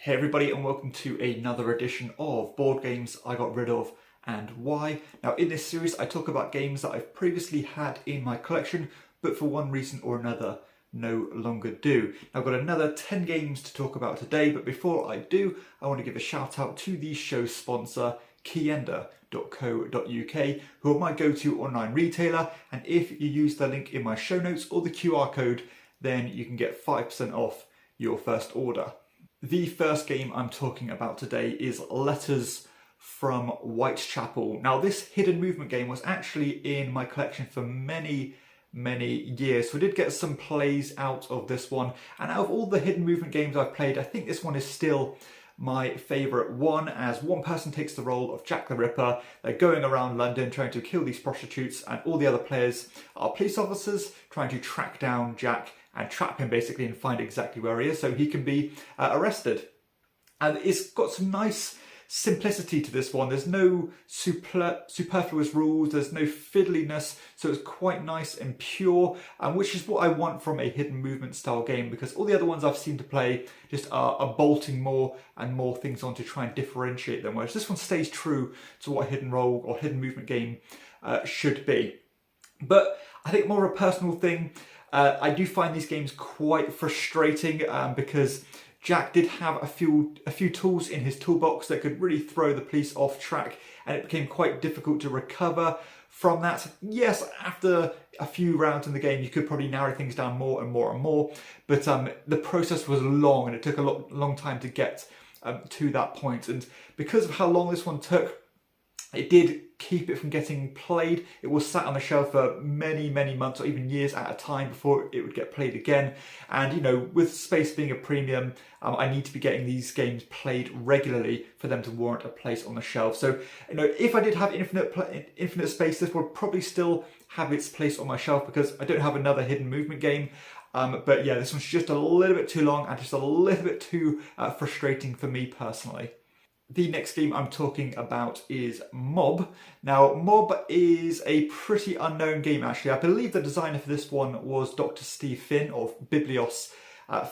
Hey everybody, and welcome to another edition of Board Games I Got Rid Of and Why. Now in this series I talk about games that I've previously had in my collection but for one reason or another no longer do. Now I've got another 10 games to talk about today, but before I do I want to give a shout out to the show's sponsor KIENDA.co.uk, who are my go-to online retailer, and if you use the link in my show notes or the QR code then you can get 5% off your first order. The first game I'm talking about today is Letters from Whitechapel. Now this hidden movement game was actually in my collection for many years, so I did get some plays out of this one, and out of all the hidden movement games I've played, I think this one is still my favourite one, as one person takes the role of Jack the Ripper. They're going around London trying to kill these prostitutes, and all the other players are police officers trying to track down Jack and trap him basically and find exactly where he is so he can be arrested. And it's got some nice simplicity to this one. There's no superfluous rules, there's no fiddliness, so it's quite nice and pure, which is what I want from a hidden movement style game, because all the other ones I've seen to play just are bolting more and more things on to try and differentiate them, whereas this one stays true to what a hidden role or hidden movement game should be. But I think more of a personal thing, I do find these games quite frustrating because Jack did have a few tools in his toolbox that could really throw the police off track, and it became quite difficult to recover from that. Yes, after a few rounds in the game you could probably narrow things down more and more, but the process was long and it took a long time to get to that point, and because of how long this one took, it did keep it from getting played. It was sat on the shelf for many months or even years at a time before it would get played again. And you know, with space being a premium, I need to be getting these games played regularly for them to warrant a place on the shelf. So you know, if I did have infinite space, this would probably still have its place on my shelf because I don't have another hidden movement game. But yeah, this one's just a little bit too long and just a little bit too frustrating for me personally. The next game I'm talking about is Mob. Now, Mob is a pretty unknown game actually. I believe the designer for this one was Dr. Steve Finn of Biblios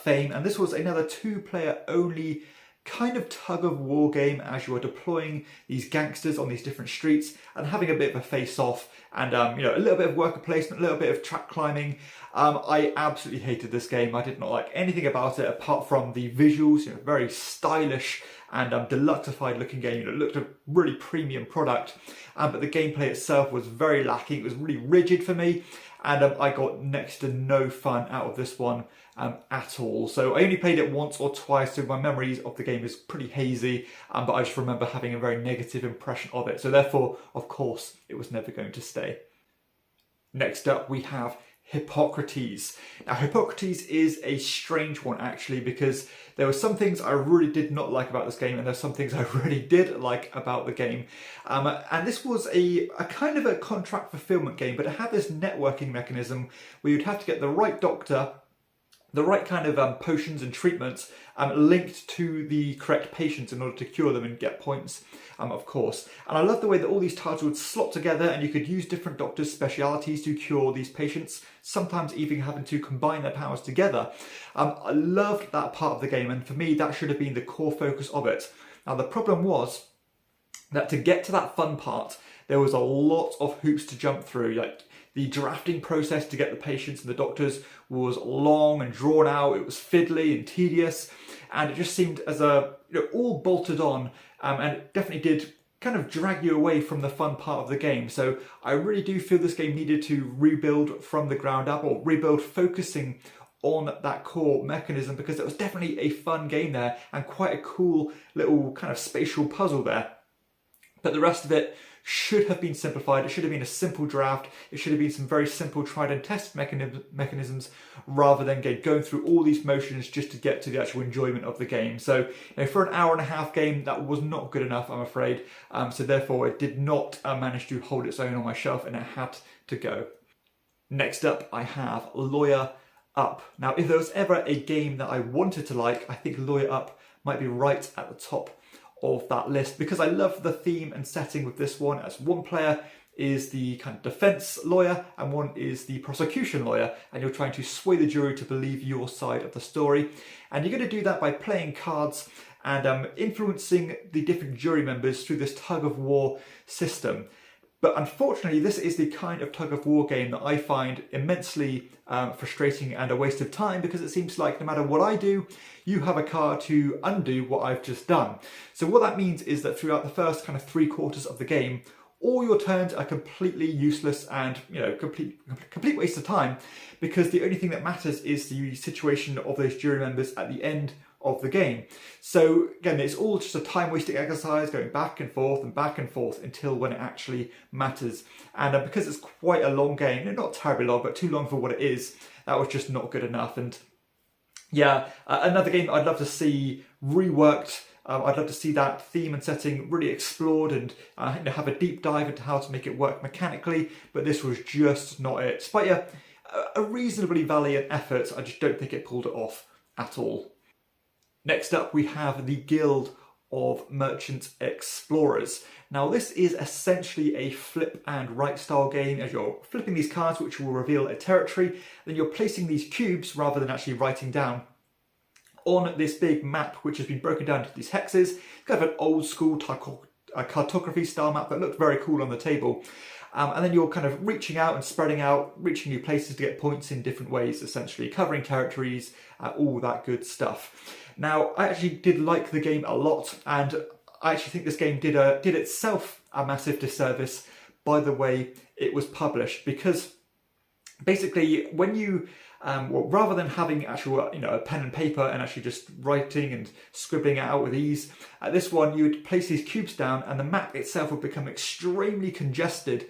fame, and this was another two-player only kind of tug-of-war game as you are deploying these gangsters on these different streets and having a bit of a face-off and you know, a little bit of worker placement, a little bit of track climbing. I absolutely hated this game. I did not like anything about it apart from the visuals, you know, very stylish and deluxified looking game. You know, it looked a really premium product, but the gameplay itself was very lacking. It was really rigid for me, and I got next to no fun out of this one at all. So I only played it once or twice, so my memories of the game is pretty hazy, but I just remember having a very negative impression of it. So therefore, of course, it was never going to stay. Next up, we have Hippocrates. Now Hippocrates is a strange one actually, because there were some things I really did not like about this game and there's some things I really did like about the game. And this was a kind of a contract fulfillment game, but it had this networking mechanism where you'd have to get the right doctor, the right kind of potions and treatments linked to the correct patients in order to cure them and get points, of course. And I love the way that all these tiles would slot together and you could use different doctors' specialities to cure these patients, sometimes even having to combine their powers together. I loved that part of the game, and for me that should have been the core focus of it. Now the problem was that to get to that fun part, there was a lot of hoops to jump through. Like, the drafting process to get the patients and the doctors was long and drawn out. It was fiddly and tedious, and it just seemed as all bolted on, and it definitely did kind of drag you away from the fun part of the game. So I really do feel this game needed to rebuild from the ground up, or rebuild focusing on that core mechanism, because it was definitely a fun game there and quite a cool little kind of spatial puzzle there. But the rest of it should have been simplified. It should have been a simple draft. It should have been some very simple tried and tested mechanisms, rather than going through all these motions just to get to the actual enjoyment of the game. So you know, for an hour-and-a-half game, that was not good enough, I'm afraid. So therefore it did not manage to hold its own on my shelf, and it had to go. Next up, I have Lawyer Up. Now if there was ever a game that I wanted to like, I think Lawyer Up might be right at the top of that list, because I love the theme and setting with this one, as one player is the kind of defense lawyer and one is the prosecution lawyer, and you're trying to sway the jury to believe your side of the story. And you're going to do that by playing cards and influencing the different jury members through this tug-of-war system. But unfortunately, this is the kind of tug-of-war game that I find immensely frustrating and a waste of time, because it seems like no matter what I do, you have a card to undo what I've just done. So what that means is that throughout the first kind of 3/4 of the game, all your turns are completely useless and, you know, complete waste of time, because the only thing that matters is the situation of those jury members at the end of the game. So again, it's all just a time-wasting exercise, going back and forth until when it actually matters. And because it's quite a long game, not terribly long, but too long for what it is, that was just not good enough. And yeah, another game that I'd love to see reworked. I'd love to see that theme and setting really explored and have a deep dive into how to make it work mechanically, but this was just not it. Despite a reasonably valiant effort, I just don't think it pulled it off at all. Next up, we have the Guild of Merchant Explorers. Now, this is essentially a flip and write style game, as you're flipping these cards, which will reveal a territory, then you're placing these cubes rather than actually writing down on this big map, which has been broken down into these hexes. It's kind of an old school cartography style map that looked very cool on the table. And then you're kind of reaching out and spreading out, reaching new places to get points in different ways, essentially, covering territories, all that good stuff. Now, I actually did like the game a lot, and I actually think this game did itself a massive disservice by the way it was published, because basically when you rather than having actual a pen and paper and actually just writing and scribbling it out with ease, this one you would place these cubes down and the map itself would become extremely congested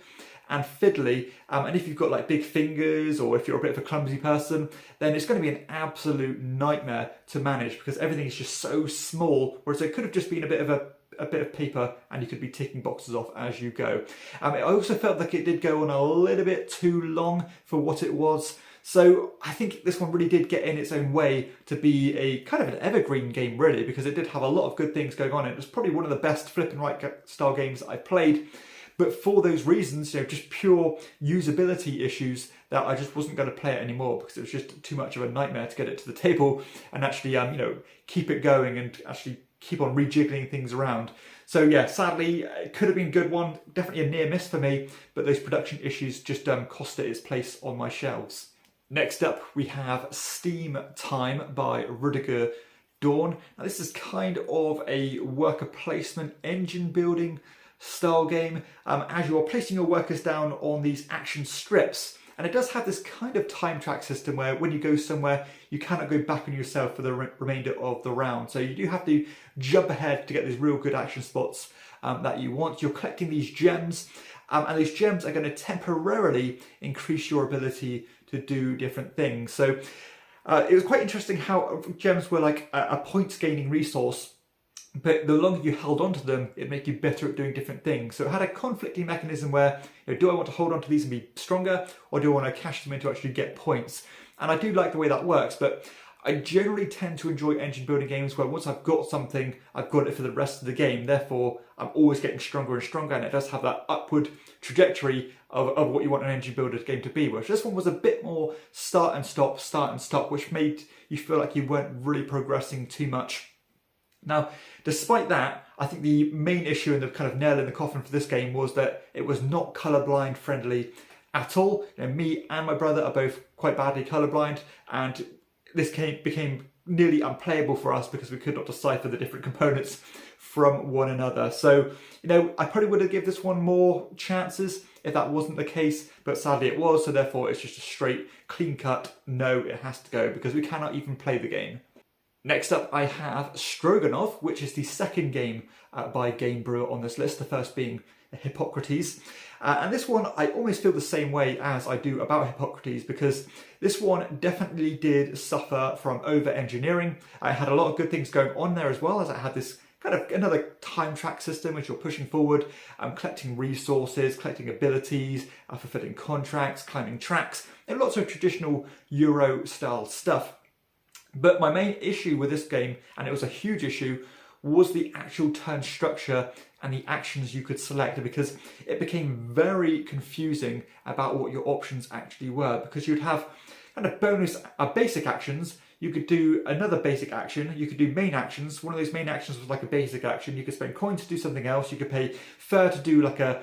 and fiddly, and if you've got like big fingers or if you're a bit of a clumsy person, then it's going to be an absolute nightmare to manage, because everything is just so small, whereas it could have just been a bit of paper and you could be ticking boxes off as you go. I also felt like it did go on a little bit too long for what it was. So I think this one really did get in its own way to be a kind of an evergreen game, really, because it did have a lot of good things going on. It was probably one of the best flip and write style games that I've played. But for those reasons, just pure usability issues, that I just wasn't going to play it anymore, because it was just too much of a nightmare to get it to the table and actually, keep it going and actually keep on rejiggling things around. So yeah, sadly, it could have been a good one. Definitely a near miss for me, but those production issues just cost it its place on my shelves. Next up, we have Steam Time by Rudiger Dawn. Now, this is kind of a worker placement engine building style game, as you're placing your workers down on these action strips. And it does have this kind of time track system where when you go somewhere, you cannot go back on yourself for the remainder of the round. So you do have to jump ahead to get these real good action spots that you want. You're collecting these gems, and these gems are going to temporarily increase your ability to do different things. So it was quite interesting how gems were like a points gaining resource, but the longer you held on to them, it made you better at doing different things. So it had a conflicting mechanism where, do I want to hold on to these and be stronger, or do I want to cash them in to actually get points? And I do like the way that works, but I generally tend to enjoy engine building games where once I've got something, I've got it for the rest of the game. Therefore, I'm always getting stronger and stronger, and it does have that upward trajectory of what you want an engine builder game to be. Whereas this one was a bit more start and stop, which made you feel like you weren't really progressing too much. Now, despite that, I think the main issue and the kind of nail in the coffin for this game was that it was not colorblind friendly at all. Me and my brother are both quite badly colorblind, and this became nearly unplayable for us because we could not decipher the different components from one another. So, I probably would have given this one more chances if that wasn't the case, but sadly it was, so therefore it's just a straight, clean-cut no, it has to go, because we cannot even play the game. Next up, I have Stroganoff, which is the second game by Game Brewer on this list, the first being Hippocrates. And this one, I almost feel the same way as I do about Hippocrates, because this one definitely did suffer from over-engineering. I had a lot of good things going on there as well, as I had this kind of another time track system which you're pushing forward, collecting resources, collecting abilities, fulfilling contracts, climbing tracks, and lots of traditional Euro style stuff. But my main issue with this game, and it was a huge issue, was the actual turn structure and the actions you could select, because it became very confusing about what your options actually were, because you'd have kind of basic actions. you could do another basic action, you could do main actions. One of those main actions was like a basic action. You could spend coins to do something else, you could pay fur to do like a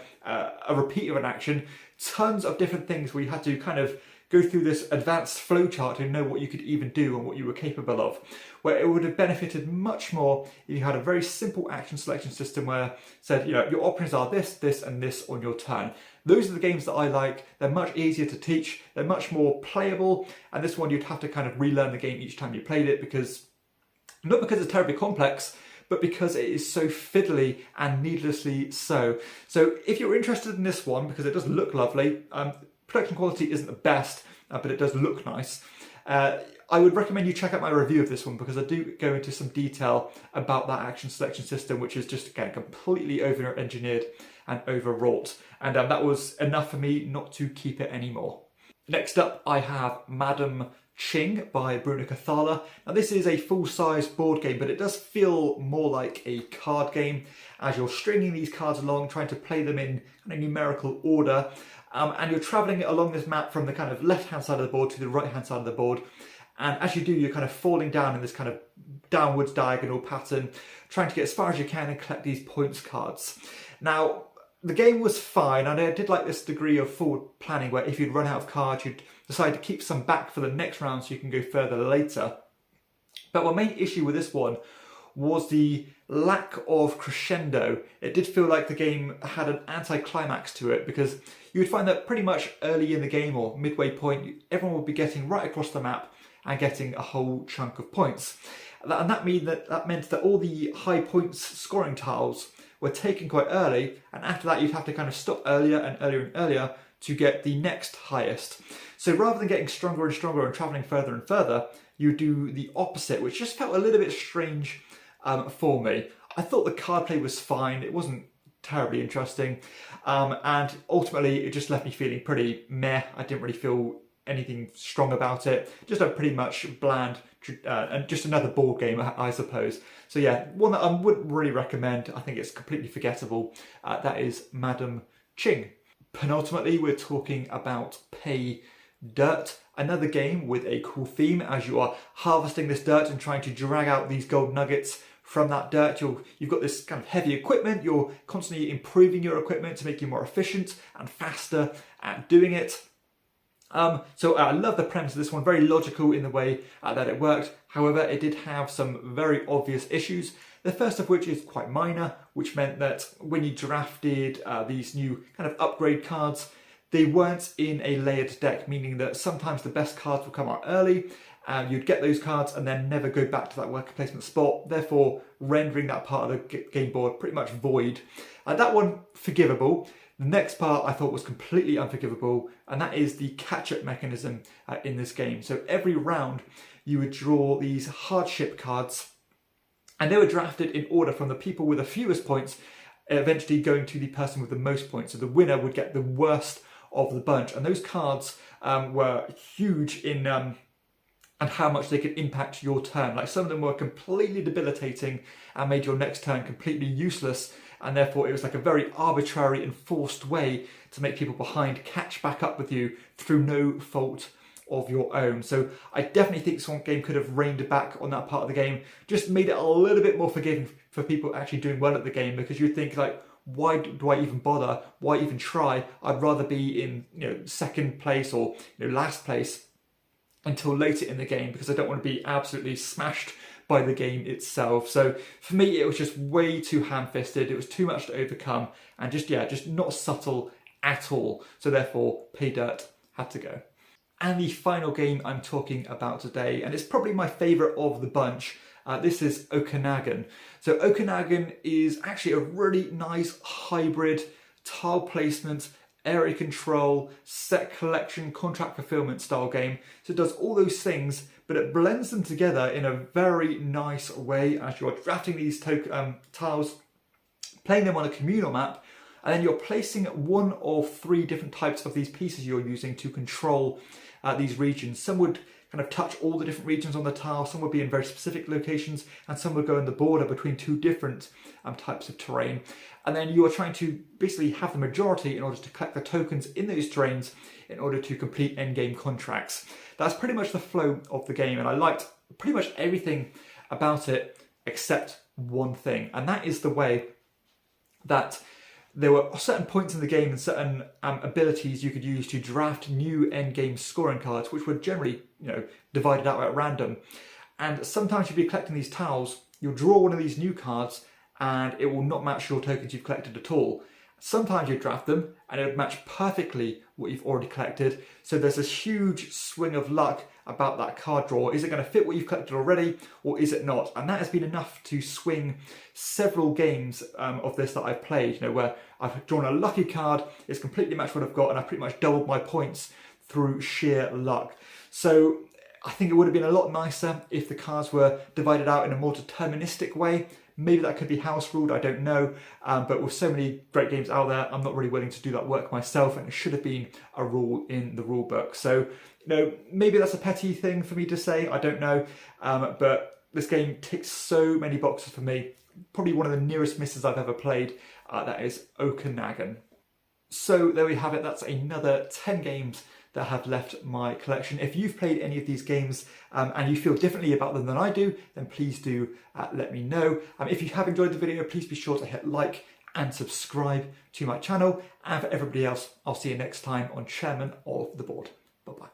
repeat of an action. Tons of different things where you had to kind of go through this advanced flowchart to know what you could even do and what you were capable of. Where it would have benefited much more if you had a very simple action selection system where it said, you know, your options are this, this, and this on your turn. Those are the games that I like. They're much easier to teach, they're much more playable, and this one you'd have to kind of relearn the game each time you played it, because, not because it's terribly complex, but because it is so fiddly and needlessly so. So if you're interested in this one, because it does look lovely, production quality isn't the best, but it does look nice. I would recommend you check out my review of this one, because I do go into some detail about that action selection system, which is just, again, completely over-engineered and overwrought. And that was enough for me not to keep it anymore. Next up, I have Madam Ching by Bruno Cathala. Now this is a full-size board game, but it does feel more like a card game, as you're stringing these cards along, trying to play them in kind of numerical order. And you're travelling along this map from the kind of left-hand side of the board to the right-hand side of the board. And as you do, you're kind of falling down in this kind of downwards diagonal pattern, trying to get as far as you can and collect these points cards. Now, the game was fine, and I did like this degree of forward planning where if you'd run out of cards, you'd decide to keep some back for the next round so you can go further later. But my main issue with this one was the lack of crescendo. It did feel like the game had an anti-climax to it, because you would find that pretty much early in the game or midway point, everyone would be getting right across the map and getting a whole chunk of points. And that meant that all the high points scoring tiles were taken quite early, and after that you'd have to kind of stop earlier and earlier and earlier to get the next highest. So rather than getting stronger and stronger and travelling further and further, you do the opposite, which just felt a little bit strange for me. I thought the card play was fine, it wasn't terribly interesting, and ultimately it just left me feeling pretty meh. I didn't really feel anything strong about it, just a pretty much bland and just another board game, I suppose. So yeah, one that I wouldn't really recommend. I think it's completely forgettable. That is Madam Ching. Penultimately, we're talking about Pay Dirt, another game with a cool theme as you are harvesting this dirt and trying to drag out these gold nuggets from that dirt. You've got this kind of heavy equipment, you're constantly improving your equipment to make you more efficient and faster at doing it. So I love the premise of this one, very logical in the way that it worked. However, it did have some very obvious issues. The first of which is quite minor, which meant that when you drafted these new kind of upgrade cards, they weren't in a layered deck, meaning that sometimes the best cards would come out early, and you'd get those cards and then never go back to that worker placement spot, therefore rendering that part of the game board pretty much void. That one, forgivable. The next part I thought was completely unforgivable, and that is the catch-up mechanism in this game. So every round you would draw these hardship cards, and they were drafted in order from the people with the fewest points, eventually going to the person with the most points. So the winner would get the worst of the bunch, and those cards were huge in and how much they could impact your turn. Like, some of them were completely debilitating and made your next turn completely useless, and therefore it was like a very arbitrary and forced way to make people behind catch back up with you through no fault of your own. So I definitely think this game could have reined back on that part of the game, just made it a little bit more forgiving for people actually doing well at the game, because you'd think, like, why do I even bother? Why even try? I'd rather be in, second place or last place until later in the game, because I don't want to be absolutely smashed by the game itself. So for me, it was just way too ham-fisted. It was too much to overcome, and just not subtle at all. So therefore, Pay Dirt had to go. And the final game I'm talking about today, and it's probably my favourite of the bunch, this is Okanagan. So Okanagan is actually a really nice hybrid tile placement, area control, set collection, contract fulfillment style game. So it does all those things, but it blends them together in a very nice way as you're drafting these tiles, playing them on a communal map, and then you're placing one of three different types of these pieces you're using to control these regions. Some would kind of touch all the different regions on the tile, some would be in very specific locations, and some would go in the border between two different types of terrain. And then you are trying to basically have the majority in order to collect the tokens in those terrains in order to complete endgame contracts. That's pretty much the flow of the game, and I liked pretty much everything about it except one thing, and that is the way that there were certain points in the game and certain abilities you could use to draft new endgame scoring cards, which were generally, divided out at random. And sometimes you'll be collecting these tiles, you'll draw one of these new cards, and it will not match your tokens you've collected at all. Sometimes you draft them, and it would match perfectly what you've already collected. So there's this huge swing of luck about that card draw. Is it going to fit what you've collected already, or is it not? And that has been enough to swing several games of this that I've played, where I've drawn a lucky card, it's completely matched what I've got, and I've pretty much doubled my points through sheer luck. So I think it would have been a lot nicer if the cards were divided out in a more deterministic way. Maybe that could be house ruled, I don't know. But with so many great games out there, I'm not really willing to do that work myself, and it should have been a rule in the rule book. So, maybe that's a petty thing for me to say, I don't know. But this game ticks so many boxes for me. Probably one of the nearest misses I've ever played. That is Okanagan. So there we have it. That's another 10 games that have left my collection. If you've played any of these games and you feel differently about them than I do, then please do let me know. If you have enjoyed the video, please be sure to hit like and subscribe to my channel. And for everybody else, I'll see you next time on Chairman of the Board. Bye-bye.